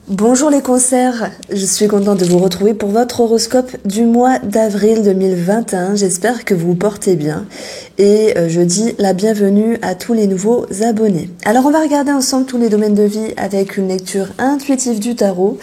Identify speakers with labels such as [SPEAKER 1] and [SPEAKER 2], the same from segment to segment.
[SPEAKER 1] Bonjour les concerts, je suis contente de vous retrouver pour votre horoscope du mois d'avril 2021. J'espère que vous vous portez bien et je dis la bienvenue à tous les nouveaux abonnés. Alors on va regarder ensemble tous les domaines de vie avec une lecture intuitive du tarot,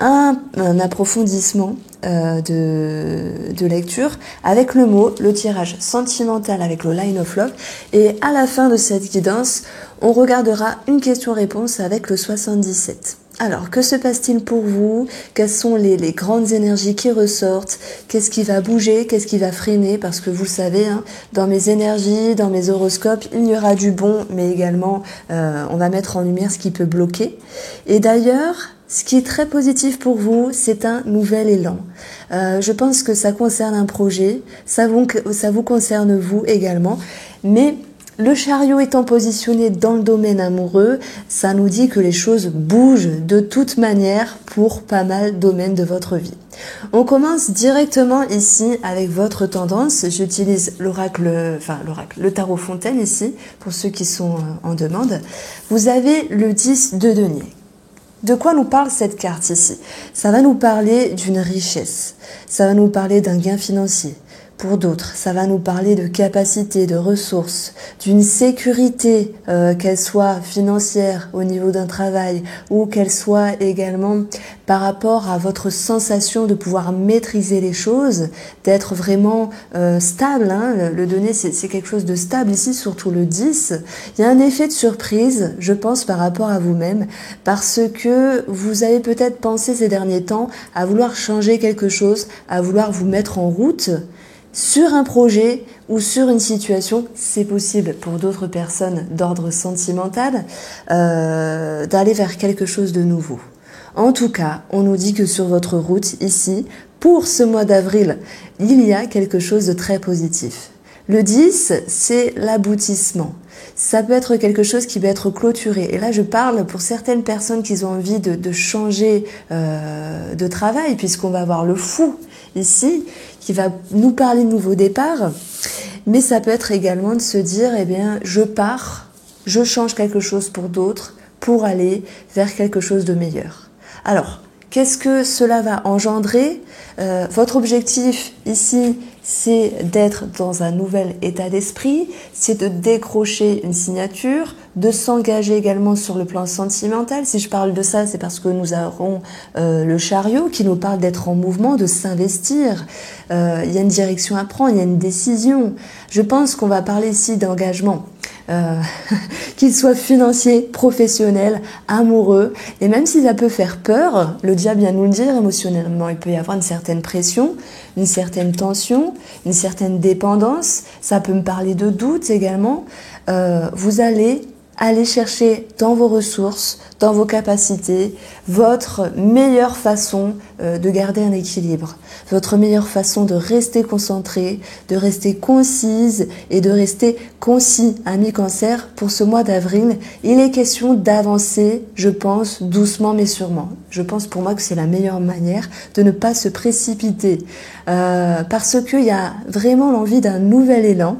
[SPEAKER 1] un approfondissement de lecture avec le tirage sentimental avec le Line of Love, et à la fin de cette guidance, on regardera une question-réponse avec le 77. Alors, que se passe-t-il pour vous? Quelles sont les grandes énergies qui ressortent? Qu'est-ce qui va bouger? Qu'est-ce qui va freiner? Parce que vous le savez, dans mes énergies, dans mes horoscopes, il y aura du bon, mais également, on va mettre en lumière ce qui peut bloquer. Et d'ailleurs, ce qui est très positif pour vous, c'est un nouvel élan. Je pense que ça concerne un projet, ça vous concerne vous également, mais le chariot étant positionné dans le domaine amoureux, ça nous dit que les choses bougent de toute manière pour pas mal de domaines de votre vie. On commence directement ici avec votre tendance. J'utilise le tarot Fontaine ici, pour ceux qui sont en demande. Vous avez le 10 de denier. De quoi nous parle cette carte ici? Ça va nous parler d'une richesse, ça va nous parler d'un gain financier. Pour d'autres, ça va nous parler de capacité, de ressources, d'une sécurité, qu'elle soit financière au niveau d'un travail ou qu'elle soit également par rapport à votre sensation de pouvoir maîtriser les choses, d'être vraiment stable. Le donner, c'est quelque chose de stable ici, surtout le 10. Il y a un effet de surprise, je pense, par rapport à vous-même, parce que vous avez peut-être pensé ces derniers temps à vouloir changer quelque chose, à vouloir vous mettre en route sur un projet ou sur une situation. C'est possible pour d'autres personnes d'ordre sentimental d'aller vers quelque chose de nouveau. En tout cas, on nous dit que sur votre route ici, pour ce mois d'avril, il y a quelque chose de très positif. Le 10, c'est l'aboutissement. Ça peut être quelque chose qui peut être clôturé. Et là, je parle pour certaines personnes qui ont envie de changer de travail, puisqu'on va avoir le fou ici, qui va nous parler de nouveau départ. Mais ça peut être également de se dire, eh bien, je pars, je change quelque chose pour d'autres, pour aller vers quelque chose de meilleur. Alors, qu'est-ce que cela va engendrer? Votre objectif ici, c'est d'être dans un nouvel état d'esprit, c'est de décrocher une signature, de s'engager également sur le plan sentimental. Si je parle de ça, c'est parce que nous avons le chariot qui nous parle d'être en mouvement, de s'investir. Il y a une direction à prendre, il y a une décision. Je pense qu'on va parler ici d'engagement. Qu'il soit financier, professionnel, amoureux, et même si ça peut faire peur, le diable vient nous le dire, émotionnellement, il peut y avoir une certaine pression, une certaine tension, une certaine dépendance, ça peut me parler de doute également. Vous allez aller chercher dans vos ressources, dans vos capacités, votre meilleure façon de garder un équilibre, votre meilleure façon de rester concentré, de rester concise et de rester concis. Ami Cancer, pour ce mois d'avril, il est question d'avancer, je pense, doucement mais sûrement. Je pense pour moi que c'est la meilleure manière de ne pas se précipiter, parce qu'il y a vraiment l'envie d'un nouvel élan.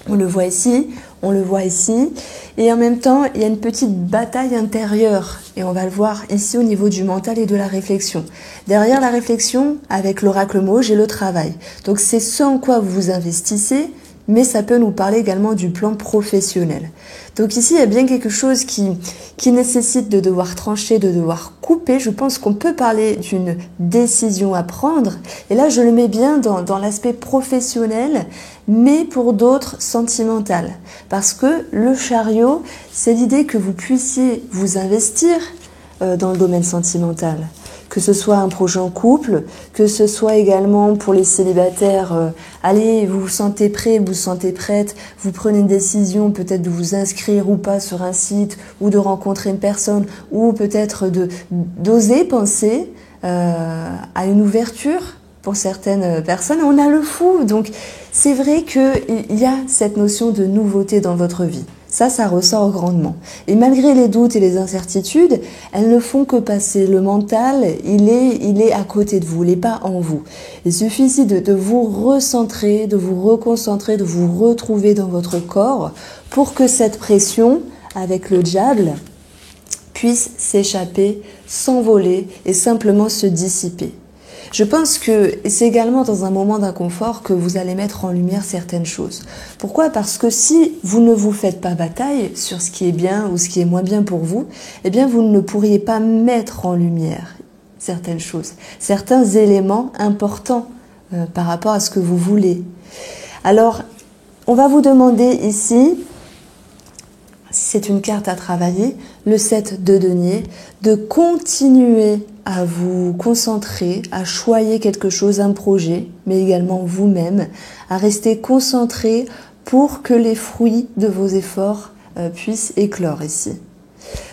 [SPEAKER 1] On le voit ici, on le voit ici, et en même temps, il y a une petite bataille intérieure, et on va le voir ici au niveau du mental et de la réflexion. Derrière la réflexion, avec l'oracle mot, j'ai le travail. Donc c'est ce en quoi vous vous investissez, mais ça peut nous parler également du plan professionnel. Donc ici, il y a bien quelque chose qui nécessite de devoir trancher, de devoir couper. Je pense qu'on peut parler d'une décision à prendre. Et là, je le mets bien dans l'aspect professionnel, mais pour d'autres sentimental. Parce que le chariot, c'est l'idée que vous puissiez vous investir dans le domaine sentimental. Que ce soit un projet en couple, que ce soit également pour les célibataires, allez, vous vous sentez prêt, vous vous sentez prête, vous prenez une décision peut-être de vous inscrire ou pas sur un site, ou de rencontrer une personne, ou peut-être d'oser penser à une ouverture pour certaines personnes. On a le fou, donc c'est vrai qu'il y a cette notion de nouveauté dans votre vie. Ça ressort grandement. Et malgré les doutes et les incertitudes, elles ne font que passer. Le mental, il est à côté de vous, il n'est pas en vous. Il suffit ici de vous recentrer, de vous reconcentrer, de vous retrouver dans votre corps pour que cette pression, avec le diable, puisse s'échapper, s'envoler et simplement se dissiper. Je pense que c'est également dans un moment d'inconfort que vous allez mettre en lumière certaines choses. Pourquoi? Parce que si vous ne vous faites pas bataille sur ce qui est bien ou ce qui est moins bien pour vous, eh bien vous ne pourriez pas mettre en lumière certaines choses, certains éléments importants par rapport à ce que vous voulez. Alors, on va vous demander ici, si c'est une carte à travailler, le 7 de denier, de continuer à vous concentrer, à choyer quelque chose, un projet, mais également vous-même, à rester concentré pour que les fruits de vos efforts puissent éclore ici.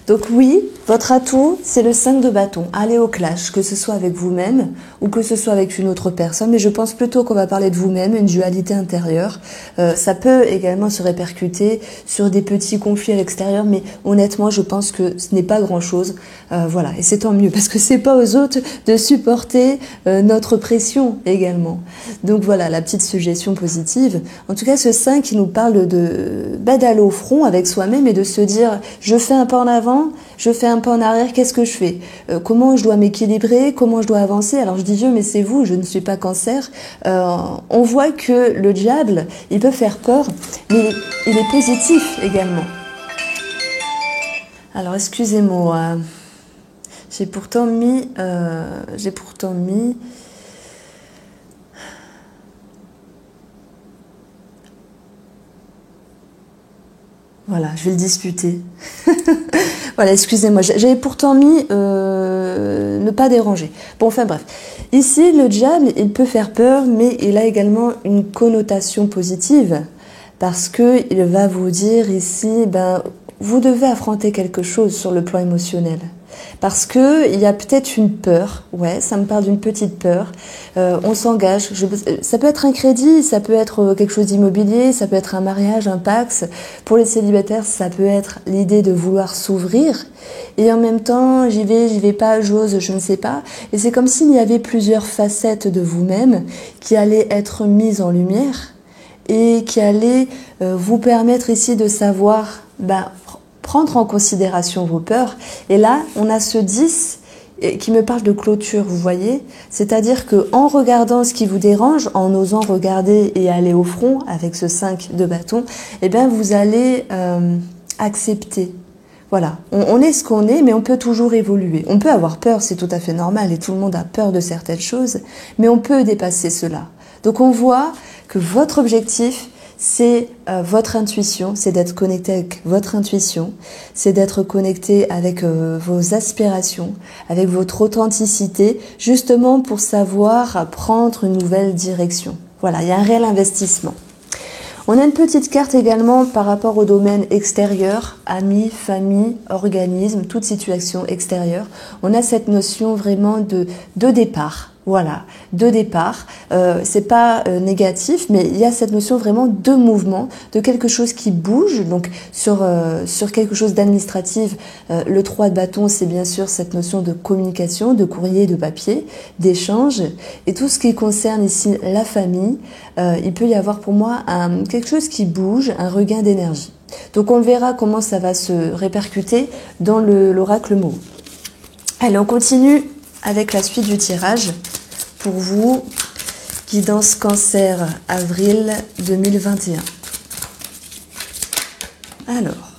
[SPEAKER 1] Donc oui, votre atout, c'est le 5 de bâton. Allez au clash, que ce soit avec vous-même ou que ce soit avec une autre personne. Mais je pense plutôt qu'on va parler de vous-même, une dualité intérieure. Ça peut également se répercuter sur des petits conflits à l'extérieur, mais honnêtement, je pense que ce n'est pas grand-chose. Voilà, et c'est tant mieux, parce que c'est pas aux autres de supporter notre pression également. Donc voilà, la petite suggestion positive. En tout cas, ce 5 qui nous parle d'aller au front avec soi-même et de se dire, je fais un pas en avant, je fais un pas en arrière, qu'est-ce que je fais? Comment je dois m'équilibrer? Comment je dois avancer? Alors je dis Dieu, mais c'est vous, je ne suis pas Cancer. On voit que le diable, il peut faire peur, mais il est positif également. Alors excusez-moi, j'ai pourtant mis... Voilà, je vais le disputer. Voilà, excusez-moi, j'avais pourtant mis ne pas déranger. Bon, enfin bref. Ici, le diable, il peut faire peur, mais il a également une connotation positive. Parce que il va vous dire ici, ben, vous devez affronter quelque chose sur le plan émotionnel. Parce que il y a peut-être une peur, ouais, ça me parle d'une petite peur. On s'engage, ça peut être un crédit, ça peut être quelque chose d'immobilier, ça peut être un mariage, un Pacs. Pour les célibataires, ça peut être l'idée de vouloir s'ouvrir. Et en même temps, j'y vais pas, j'ose, je ne sais pas. Et c'est comme s'il y avait plusieurs facettes de vous-même qui allaient être mises en lumière et qui allaient vous permettre ici de savoir, prendre en considération vos peurs. Et là, on a ce 10 qui me parle de clôture, vous voyez. C'est-à-dire que en regardant ce qui vous dérange, en osant regarder et aller au front avec ce 5 de bâton, eh bien, vous allez accepter. Voilà, on est ce qu'on est, mais on peut toujours évoluer. On peut avoir peur, c'est tout à fait normal, et tout le monde a peur de certaines choses, mais on peut dépasser cela. Donc on voit que votre objectif, c'est votre intuition, c'est d'être connecté avec votre intuition, c'est d'être connecté avec vos aspirations, avec votre authenticité, justement pour savoir prendre une nouvelle direction. Voilà, il y a un réel investissement. On a une petite carte également par rapport au domaine extérieur, amis, famille, organisme, toute situation extérieure. On a cette notion vraiment de départ. Voilà, de départ, c'est pas négatif, mais il y a cette notion vraiment de mouvement, de quelque chose qui bouge. Donc sur quelque chose d'administratif, le 3 de bâton, c'est bien sûr cette notion de communication, de courrier, de papier, d'échange. Et tout ce qui concerne ici la famille, il peut y avoir pour moi quelque chose qui bouge, un regain d'énergie. Donc on verra comment ça va se répercuter dans l'oracle mot. Allez, on continue avec la suite du tirage pour vous, guidance Cancer, avril 2021. Alors,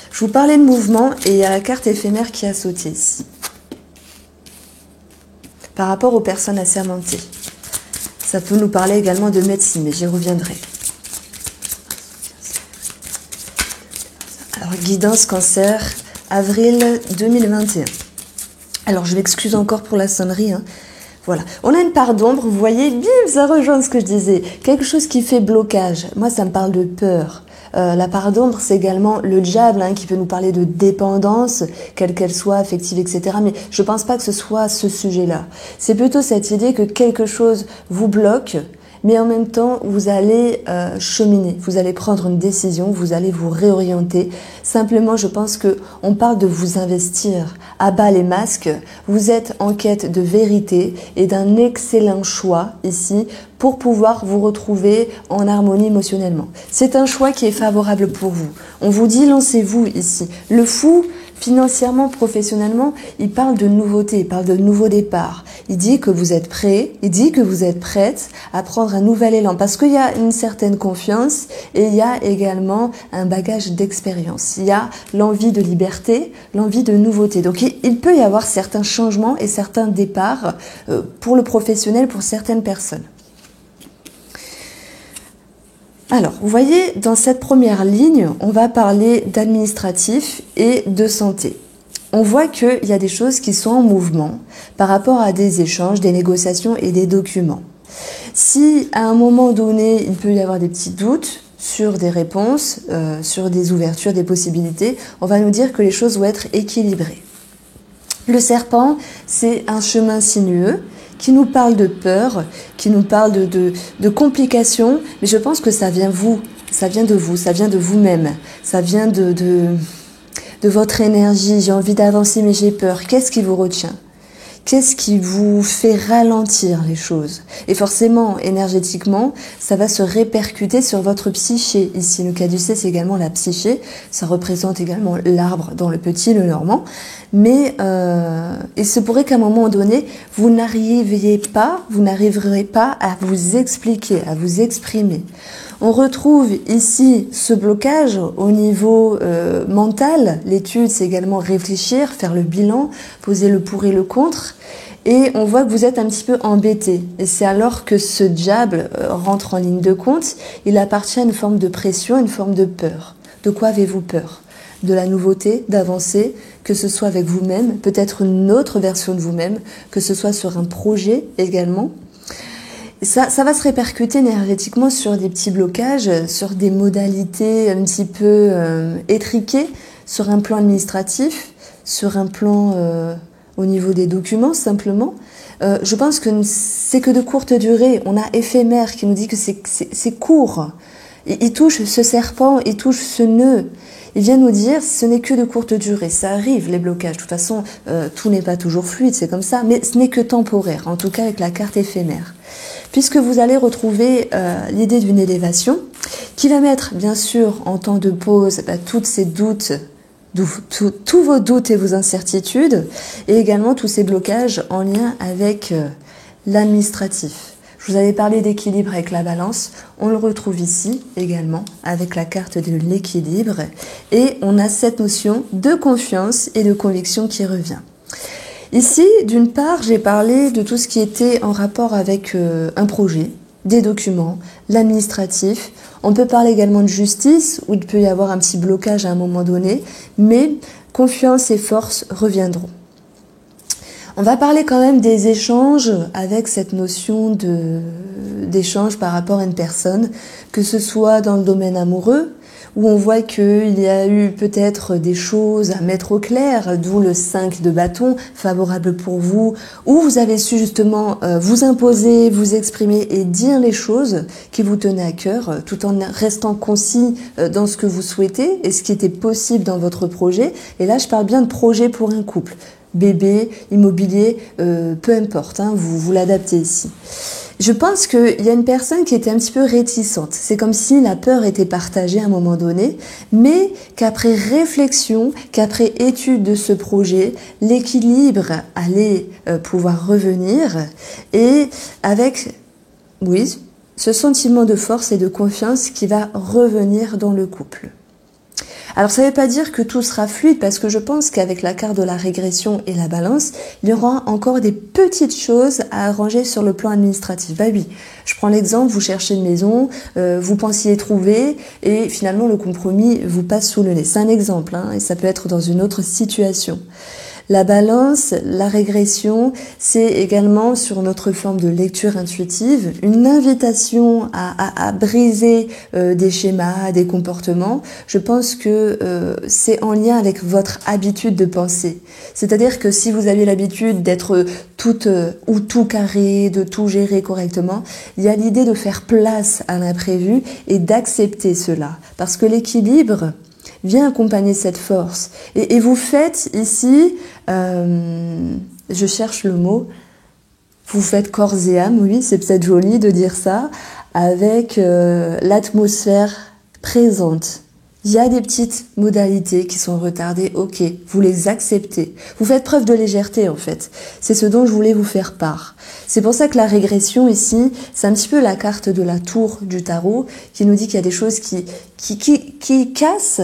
[SPEAKER 1] je vous parlais de mouvement et il y a la carte éphémère qui a sauté ici. Par rapport aux personnes assermentées. Ça peut nous parler également de médecine, mais j'y reviendrai. Alors, guidance Cancer, avril 2021. Alors, je m'excuse encore pour la sonnerie. Voilà. On a une part d'ombre, vous voyez, bim, ça rejoint ce que je disais. Quelque chose qui fait blocage. Moi, ça me parle de peur. La part d'ombre, c'est également le diable qui peut nous parler de dépendance, quelle qu'elle soit, affective, etc. Mais je pense pas que ce soit ce sujet-là. C'est plutôt cette idée que quelque chose vous bloque, mais en même temps, vous allez cheminer, vous allez prendre une décision, vous allez vous réorienter. Simplement, je pense que on parle de vous investir. À bas les masques, vous êtes en quête de vérité et d'un excellent choix ici pour pouvoir vous retrouver en harmonie émotionnellement. C'est un choix qui est favorable pour vous. On vous dit, lancez-vous ici. Le fou, Financièrement, professionnellement, il parle de nouveauté, il parle de nouveau départ. Il dit que vous êtes prêt, il dit que vous êtes prête à prendre un nouvel élan parce qu'il y a une certaine confiance et il y a également un bagage d'expérience. Il y a l'envie de liberté, l'envie de nouveauté. Donc il peut y avoir certains changements et certains départs pour le professionnel, pour certaines personnes. Alors, vous voyez, dans cette première ligne, on va parler d'administratif et de santé. On voit qu'il y a des choses qui sont en mouvement par rapport à des échanges, des négociations et des documents. Si à un moment donné, il peut y avoir des petits doutes sur des réponses, sur des ouvertures, des possibilités, on va nous dire que les choses vont être équilibrées. Le serpent, c'est un chemin sinueux qui nous parle de peur, qui nous parle de complications, mais je pense que ça vient de vous, ça vient de vous-même, ça vient de votre énergie. J'ai envie d'avancer mais j'ai peur. Qu'est-ce qui vous retient ? Qu'est-ce qui vous fait ralentir les choses? Et forcément, énergétiquement, ça va se répercuter sur votre psyché. Ici, le caducée, c'est également la psyché. Ça représente également l'arbre dans le petit, le normand. Mais il se pourrait qu'à un moment donné, vous n'arriverez pas à vous expliquer, à vous exprimer. On retrouve ici ce blocage au niveau mental. L'étude, c'est également réfléchir, faire le bilan, poser le pour et le contre. Et on voit que vous êtes un petit peu embêté. Et c'est alors que ce diable rentre en ligne de compte. Il appartient à une forme de pression, une forme de peur. De quoi avez-vous peur? De la nouveauté, d'avancer, que ce soit avec vous-même, peut-être une autre version de vous-même, que ce soit sur un projet également. Ça va se répercuter énergétiquement sur des petits blocages, sur des modalités un petit peu étriquées, sur un plan administratif, sur un plan au niveau des documents simplement. Je pense que c'est que de courte durée. On a éphémère qui nous dit que c'est court. Il touche ce serpent, il touche ce nœud. Il vient nous dire ce n'est que de courte durée. Ça arrive, les blocages. De toute façon, tout n'est pas toujours fluide, c'est comme ça. Mais ce n'est que temporaire, en tout cas avec la carte éphémère. Puisque vous allez retrouver l'idée d'une élévation qui va mettre, bien sûr, en temps de pause, tous ces doutes, tous vos doutes et vos incertitudes, et également tous ces blocages en lien avec l'administratif. Je vous avais parlé d'équilibre avec la balance, on le retrouve ici également avec la carte de l'équilibre, et on a cette notion de confiance et de conviction qui revient. Ici, d'une part, j'ai parlé de tout ce qui était en rapport avec un projet, des documents, l'administratif. On peut parler également de justice, où il peut y avoir un petit blocage à un moment donné, mais confiance et force reviendront. On va parler quand même des échanges avec cette notion d'échange par rapport à une personne, que ce soit dans le domaine amoureux, où on voit qu'il y a eu peut-être des choses à mettre au clair, d'où le 5 de bâton, favorable pour vous, où vous avez su justement vous imposer, vous exprimer et dire les choses qui vous tenaient à cœur, tout en restant concis dans ce que vous souhaitez et ce qui était possible dans votre projet. Et là, je parle bien de projet pour un couple. Bébé, immobilier, peu importe, hein, vous l'adaptez ici. Je pense qu'il y a une personne qui était un petit peu réticente. C'est comme si la peur était partagée à un moment donné, mais qu'après réflexion, qu'après étude de ce projet, l'équilibre allait pouvoir revenir et avec, oui, ce sentiment de force et de confiance qui va revenir dans le couple. Alors ça ne veut pas dire que tout sera fluide parce que je pense qu'avec la carte de la régression et la balance, il y aura encore des petites choses à arranger sur le plan administratif. Bah oui, je prends l'exemple, vous cherchez une maison, vous pensiez trouver et finalement le compromis vous passe sous le nez. C'est un exemple hein, et ça peut être dans une autre situation. La balance, la régression, c'est également sur notre forme de lecture intuitive, une invitation à briser des schémas, des comportements. Je pense que c'est en lien avec votre habitude de penser. C'est-à-dire que si vous avez l'habitude d'être tout carré, de tout gérer correctement, il y a l'idée de faire place à l'imprévu et d'accepter cela. Parce que l'équilibre vient accompagner cette force. Et vous faites ici, je cherche le mot, vous faites corps et âme, oui, c'est peut-être joli de dire ça, avec l'atmosphère présente Il y a des petites modalités qui sont retardées, ok, vous les acceptez. Vous faites preuve de légèreté en fait. C'est ce dont je voulais vous faire part. C'est pour ça que la régression ici, c'est un petit peu la carte de la tour du tarot qui nous dit qu'il y a des choses qui cassent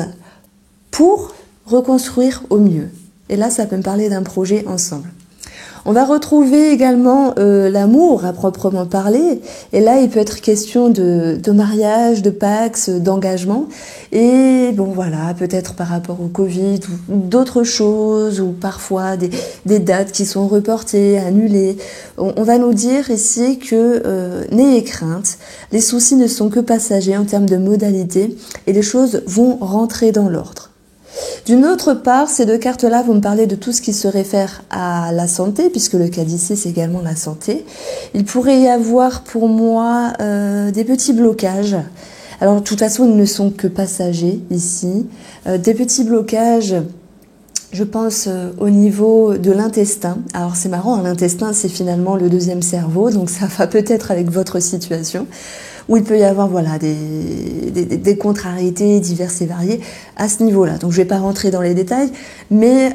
[SPEAKER 1] pour reconstruire au mieux. Et là, ça peut me parler d'un projet ensemble. On va retrouver également l'amour à proprement parler. Et là, il peut être question de mariage, de pax, d'engagement. Et bon, voilà, peut-être par rapport au Covid ou d'autres choses, ou parfois des dates qui sont reportées, annulées. On va nous dire ici que n'ayez crainte, les soucis ne sont que passagers en termes de modalités et les choses vont rentrer dans l'ordre. D'une autre part, ces deux cartes-là vont me parler de tout ce qui se réfère à la santé, puisque le cas d'ici, c'est également la santé. Il pourrait y avoir pour moi des petits blocages. Alors, de toute façon, ils ne sont que passagers ici. Des petits blocages, je pense, au niveau de l'intestin. Alors, c'est marrant, l'intestin, c'est finalement le deuxième cerveau, donc ça va peut-être avec votre situation, où il peut y avoir voilà des contrariétés diverses et variées à ce niveau-là. Donc je vais pas rentrer dans les détails, mais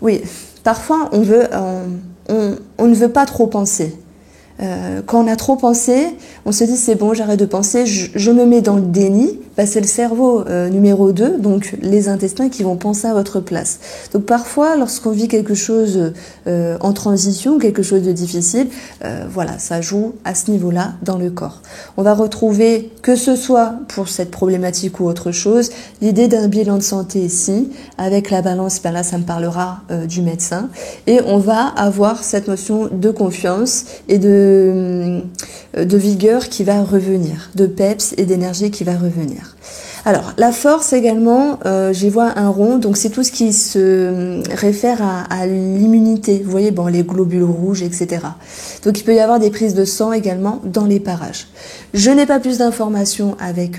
[SPEAKER 1] oui, parfois on ne veut pas trop penser. Quand on a trop pensé, on se dit c'est bon, j'arrête de penser, je me mets dans le déni. Bah, c'est le cerveau numéro 2, donc les intestins qui vont penser à votre place. Donc parfois, lorsqu'on vit quelque chose en transition, quelque chose de difficile, voilà, ça joue à ce niveau-là dans le corps. On va retrouver, que ce soit pour cette problématique ou autre chose, l'idée d'un bilan de santé ici, avec la balance, ben là ça me parlera du médecin, et on va avoir cette notion de confiance et de vigueur qui va revenir, de peps et d'énergie qui va revenir. Alors, la force également, j'y vois un rond, donc c'est tout ce qui se réfère à l'immunité. Vous voyez, bon, les globules rouges, etc. Donc, il peut y avoir des prises de sang également dans les parages. Je n'ai pas plus d'informations avec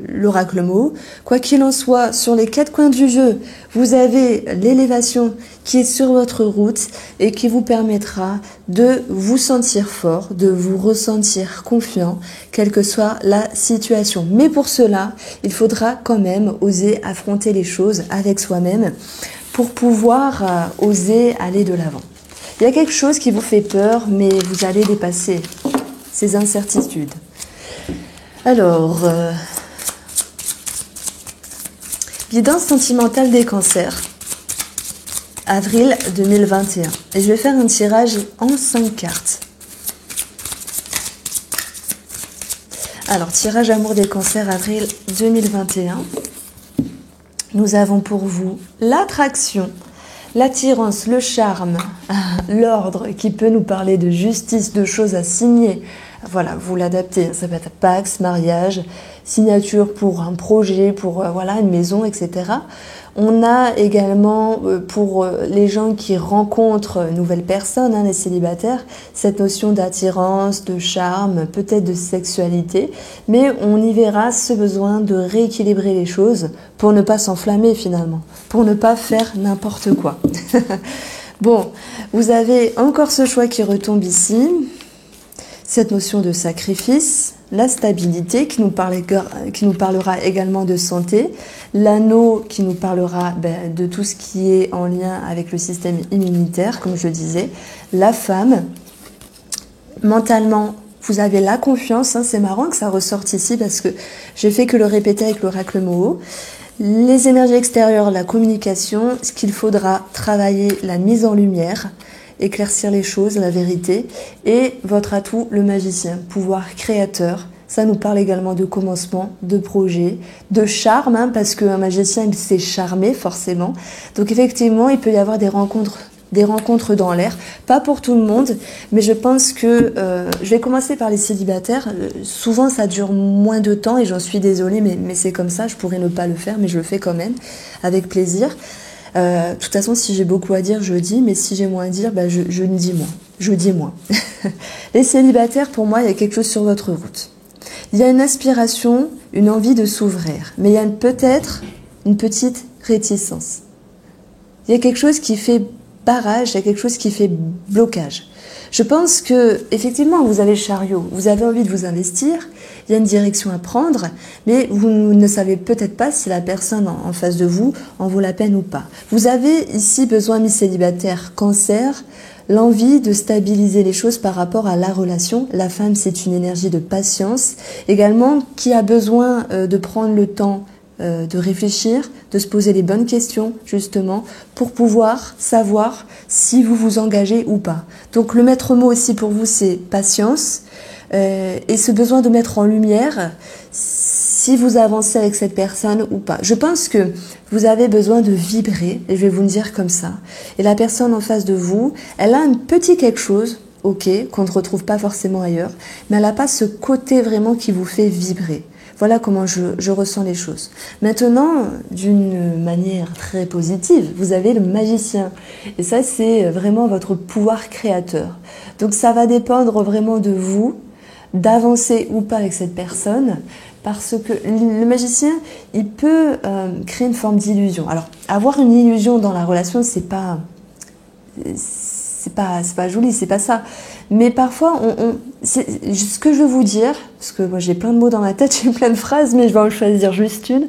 [SPEAKER 1] l'oracle Moho. Quoi qu'il en soit, sur les 4 coins du jeu, vous avez l'élévation qui est sur votre route et qui vous permettra de vous sentir fort, de vous ressentir confiant, quelle que soit la situation. Mais pour cela, il faudra quand même oser affronter les choses avec soi-même pour pouvoir oser aller de l'avant. Il y a quelque chose qui vous fait peur, mais vous allez dépasser ces incertitudes. Alors, guidance sentimentale des cancers, avril 2021. Et je vais faire un tirage en 5 cartes. Alors, tirage amour des cancers, avril 2021. Nous avons pour vous l'attraction, l'attirance, le charme, l'ordre qui peut nous parler de justice, de choses à signer. Voilà, vous l'adaptez, ça peut être pax, mariage, signature pour un projet, pour voilà, une maison, etc. On a également, pour les gens qui rencontrent une nouvelle personne, les célibataires, cette notion d'attirance, de charme, peut-être de sexualité, mais on y verra ce besoin de rééquilibrer les choses pour ne pas s'enflammer finalement, pour ne pas faire n'importe quoi. Bon, vous avez encore ce choix qui retombe ici, cette notion de sacrifice, la stabilité qui nous parlera également de santé, l'anneau qui nous parlera de tout ce qui est en lien avec le système immunitaire, comme je le disais, la femme, mentalement, vous avez la confiance, c'est marrant que ça ressorte ici parce que j'ai fait que le répéter avec l'oracle Moho. Les énergies extérieures, la communication, ce qu'il faudra travailler, la mise en lumière, éclaircir les choses, la vérité, et votre atout, le magicien, pouvoir créateur. Ça nous parle également de commencement, de projet, de charme, parce qu'un magicien, il sait charmer forcément. Donc effectivement, il peut y avoir des rencontres dans l'air, pas pour tout le monde, mais je pense que je vais commencer par les célibataires. Souvent, ça dure moins de temps et j'en suis désolée, mais c'est comme ça, je pourrais ne pas le faire, mais je le fais quand même, avec plaisir. De toute façon, si j'ai beaucoup à dire, je dis, mais si j'ai moins à dire, je dis moins. Je dis moins. Les célibataires, pour moi, il y a quelque chose sur votre route. Il y a une aspiration, une envie de s'ouvrir, mais il y a peut-être une petite réticence. Il y a quelque chose qui fait barrage, il y a quelque chose qui fait blocage. Je pense que effectivement vous avez le chariot, vous avez envie de vous investir, il y a une direction à prendre, mais vous ne savez peut-être pas si la personne en face de vous en vaut la peine ou pas. Vous avez ici besoin, ami célibataire, Cancer, l'envie de stabiliser les choses par rapport à la relation. La femme, c'est une énergie de patience, également qui a besoin de prendre le temps de réfléchir, de se poser les bonnes questions, justement, pour pouvoir savoir si vous vous engagez ou pas. Donc le maître mot aussi pour vous, c'est patience, et ce besoin de mettre en lumière si vous avancez avec cette personne ou pas. Je pense que vous avez besoin de vibrer, et je vais vous le dire comme ça. Et la personne en face de vous, elle a un petit quelque chose, ok, qu'on ne retrouve pas forcément ailleurs, mais elle n'a pas ce côté vraiment qui vous fait vibrer. Voilà comment je ressens les choses. Maintenant, d'une manière très positive, vous avez le magicien. Et ça, c'est vraiment votre pouvoir créateur. Donc ça va dépendre vraiment de vous, d'avancer ou pas avec cette personne, parce que le magicien, il peut créer une forme d'illusion. Alors, avoir une illusion dans la relation, c'est pas joli, c'est pas ça. Mais parfois, ce que je veux vous dire, parce que moi j'ai plein de mots dans ma tête, j'ai plein de phrases, mais je vais en choisir juste une,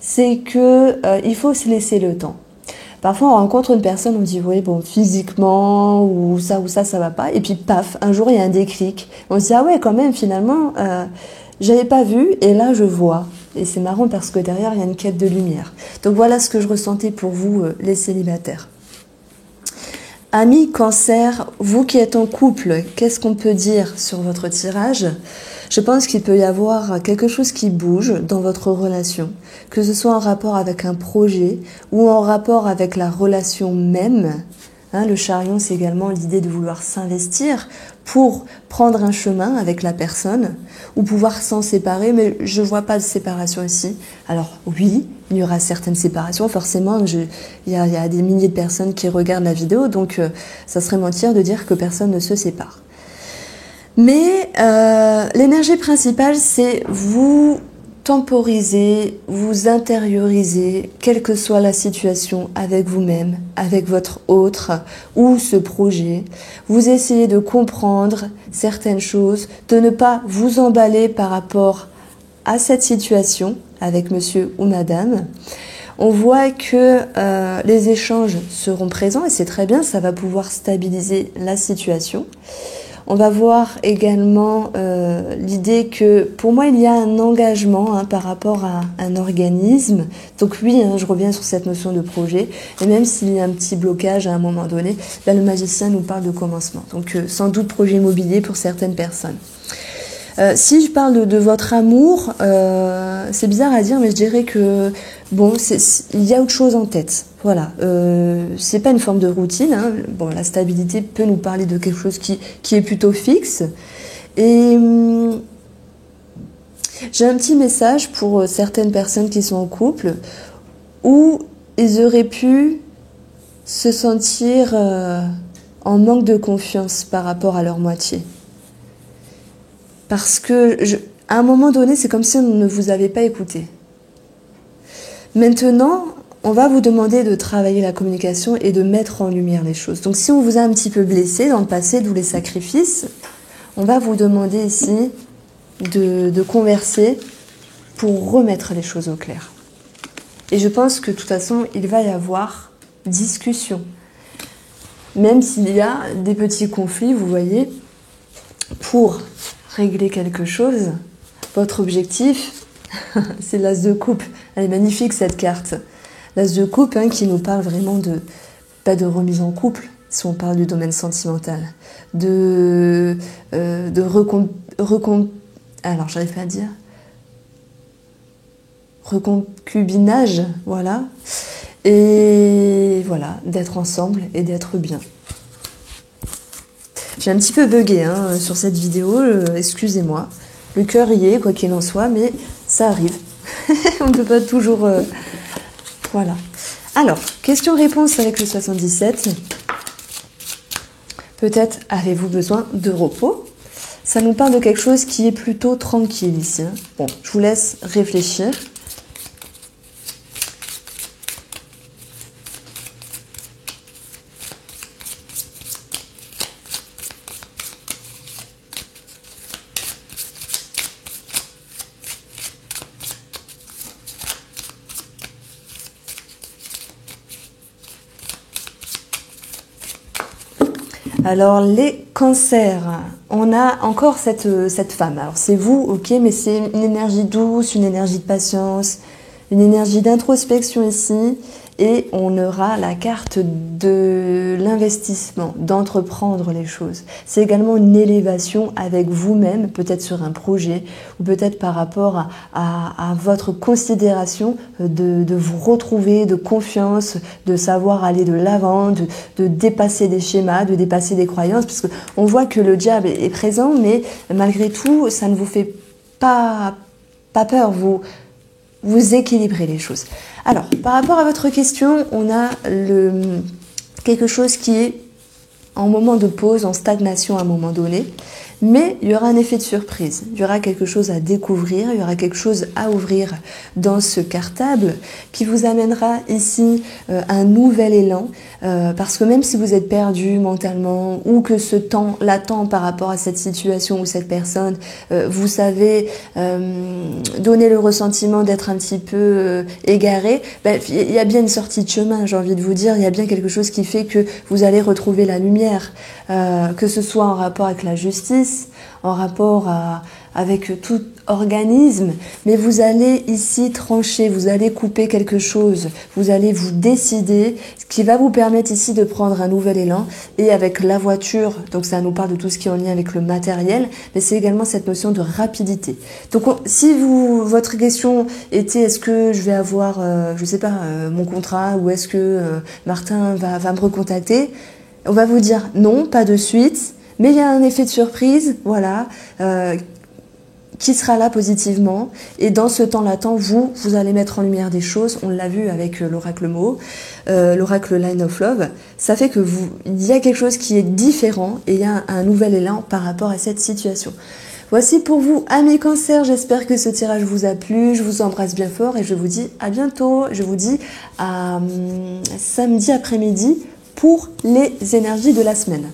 [SPEAKER 1] c'est que il faut se laisser le temps. Parfois, on rencontre une personne, on dit, oui, bon, physiquement, ou ça va pas. Et puis, paf, un jour, il y a un déclic. On se dit, ah ouais, quand même, finalement, j'avais pas vu, et là, je vois. Et c'est marrant parce que derrière, il y a une quête de lumière. Donc, voilà ce que je ressentais pour vous, les célibataires. Amis Cancer, vous qui êtes en couple, qu'est-ce qu'on peut dire sur votre tirage ? Je pense qu'il peut y avoir quelque chose qui bouge dans votre relation, que ce soit en rapport avec un projet ou en rapport avec la relation même. Le chariot, c'est également l'idée de vouloir s'investir pour prendre un chemin avec la personne ou pouvoir s'en séparer, mais je ne vois pas de séparation ici. Alors oui, il y aura certaines séparations, forcément, il y a des milliers de personnes qui regardent la vidéo, donc ça serait mentir de dire que personne ne se sépare. Mais l'énergie principale, c'est vous temporiser, vous intérioriser, quelle que soit la situation, avec vous-même, avec votre autre ou ce projet. Vous essayez de comprendre certaines choses, de ne pas vous emballer par rapport à cette situation avec monsieur ou madame. On voit que les échanges seront présents et c'est très bien, ça va pouvoir stabiliser la situation. On va voir également l'idée que pour moi il y a un engagement par rapport à un organisme. Donc oui, je reviens sur cette notion de projet. Et même s'il y a un petit blocage à un moment donné, là le magicien nous parle de commencement. Donc sans doute projet immobilier pour certaines personnes. Si je parle de votre amour, c'est bizarre à dire, mais je dirais que bon, il y a autre chose en tête. Voilà, c'est pas une forme de routine. Bon, la stabilité peut nous parler de quelque chose qui est plutôt fixe. Et j'ai un petit message pour certaines personnes qui sont en couple où ils auraient pu se sentir en manque de confiance par rapport à leur moitié. Parce que, à un moment donné, c'est comme si on ne vous avait pas écouté. Maintenant, on va vous demander de travailler la communication et de mettre en lumière les choses. Donc, si on vous a un petit peu blessé dans le passé, d'où les sacrifices, on va vous demander ici de converser pour remettre les choses au clair. Et je pense que, de toute façon, il va y avoir discussion. Même s'il y a des petits conflits, vous voyez, pour régler quelque chose, votre objectif, c'est l'as de coupe. Elle est magnifique cette carte. L'as de coupe qui nous parle vraiment pas de remise en couple, si on parle du domaine sentimental, alors j'arrive pas à dire, reconcubinage, voilà, et voilà, d'être ensemble et d'être bien. J'ai un petit peu bugué sur cette vidéo, excusez-moi. Le cœur y est, quoi qu'il en soit, mais ça arrive. On ne peut pas toujours... Voilà. Alors, question-réponse avec le 77. Peut-être avez-vous besoin de repos ? Ça nous parle de quelque chose qui est plutôt tranquille ici. Bon, je vous laisse réfléchir. Alors les cancers, on a encore cette femme. Alors c'est vous, ok, mais c'est une énergie douce, une énergie de patience, une énergie d'introspection ici. Et on aura la carte de l'investissement, d'entreprendre les choses. C'est également une élévation avec vous-même, peut-être sur un projet, ou peut-être par rapport à votre considération de vous retrouver, de confiance, de savoir aller de l'avant, de dépasser des schémas, de dépasser des croyances, parce qu'on voit que le diable est présent, mais malgré tout, ça ne vous fait pas peur, vous équilibrez les choses. Alors, par rapport à votre question, on a quelque chose qui est en moment de pause, en stagnation à un moment donné, mais il y aura un effet de surprise, il y aura quelque chose à découvrir, il y aura quelque chose à ouvrir dans ce cartable qui vous amènera ici un nouvel élan, parce que même si vous êtes perdu mentalement ou que ce temps l'attend par rapport à cette situation ou cette personne, vous savez donner le ressentiment d'être un petit peu égaré, il y a bien une sortie de chemin, j'ai envie de vous dire, il y a bien quelque chose qui fait que vous allez retrouver la lumière, que ce soit en rapport avec la justice, en rapport avec tout organisme, mais vous allez ici trancher, vous allez couper quelque chose, vous allez vous décider, ce qui va vous permettre ici de prendre un nouvel élan. Et avec la voiture, donc ça nous parle de tout ce qui est en lien avec le matériel, mais c'est également cette notion de rapidité. Donc si votre question était est-ce que je vais avoir, je sais pas, mon contrat, ou est-ce que Martin va me recontacter, on va vous dire non, pas de suite. Mais il y a un effet de surprise, voilà, qui sera là positivement. Et dans ce temps latent, vous allez mettre en lumière des choses. On l'a vu avec l'oracle Mo, l'oracle Line of Love. Ça fait que il y a quelque chose qui est différent et il y a un nouvel élan par rapport à cette situation. Voici pour vous, amis Cancer. J'espère que ce tirage vous a plu. Je vous embrasse bien fort et je vous dis à bientôt. Je vous dis à samedi après-midi pour les énergies de la semaine.